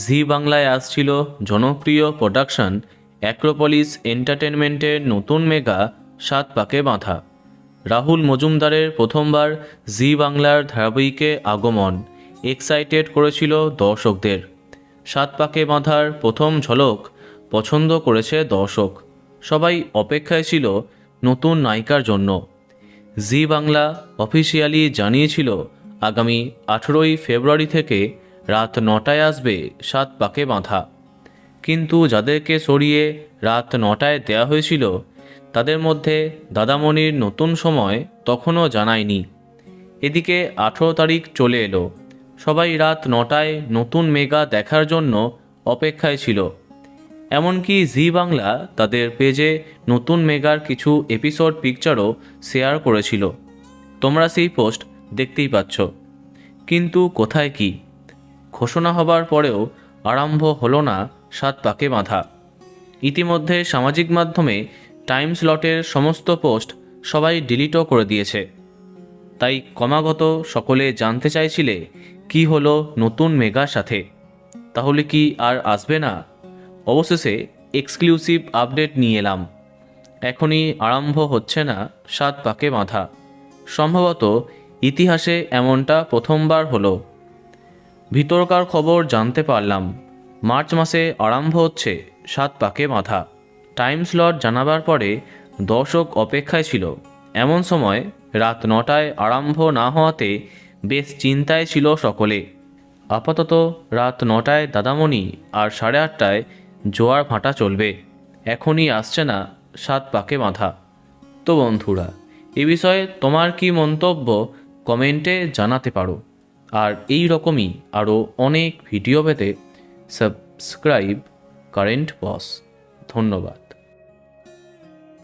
জি বাংলায় আসছিল জনপ্রিয় প্রোডাকশন অ্যাক্রোপলিস এন্টারটেনমেন্টের নতুন মেগা সাত পাকে বাঁধা। রাহুল মজুমদারের প্রথমবার জি বাংলার ধারাবাহিকে আগমন এক্সাইটেড করেছিল দর্শকদের। সাত পাকে বাঁধার প্রথম ঝলক পছন্দ করেছে দর্শক। সবাই অপেক্ষায় ছিল নতুন নায়িকার জন্য। জি বাংলা অফিসিয়ালি জানিয়েছিল আগামী 18ই ফেব্রুয়ারি থেকে রাত 9টায় আসবে সাত পাকে বাঁধা। কিন্তু যাদেরকে সরিয়ে রাত 9টায় দেওয়া হয়েছিল তাদের মধ্যে দাদামণির নতুন সময় তখনও জানায়নি। এদিকে 18 তারিখ চলে এলো, সবাই রাত 9টায় নতুন মেগা দেখার জন্য অপেক্ষায় ছিল। এমনকি জি বাংলা তাদের পেজে নতুন মেগার কিছু এপিসোড পিকচারও শেয়ার করেছিল। তোমরা সেই পোস্ট দেখতেই পাচ্ছ। কিন্তু কোথায় কি ঘোষণা হবার পরেও আরম্ভ হলো না সাত পাকে বাঁধা। ইতিমধ্যে সামাজিক মাধ্যমে টাইম স্লটের সমস্ত পোস্ট সবাই ডিলিটও করে দিয়েছে। তাই ক্রমাগত সকলে জানতে চাইছিলে কি হলো নতুন মেগার সাথে, তাহলে কি আর আসবে না? অবশেষে এক্সক্লুসিভ আপডেট নিয়ে এলাম। এখনই আরম্ভ হচ্ছে না সাত পাকে বাঁধা। সম্ভবত ইতিহাসে এমনটা প্রথমবার হলো। ভিতরকার খবর জানতে পারলাম মার্চ মাসে আরম্ভ হচ্ছে সাত পাকে বাঁধা। টাইম স্লট জানাবার পরে দর্শক অপেক্ষায় ছিল। এমন সময় রাত 9টায় আরম্ভ না হওয়াতে বেশ চিন্তায় ছিল সকলে। আপাতত রাত 9টায় দাদামণি আর 8:30টায় জোয়ার ভাটা চলবে। এখনই আসছে না সাত পাকে বাঁধা। তো বন্ধুরা, এ বিষয়ে তোমার কি মন্তব্য কমেন্টে জানাতে পারো। আর এই রকমই আরও অনেক ভিডিও পেতে সাবস্ক্রাইব কারেন্ট বস। ধন্যবাদ।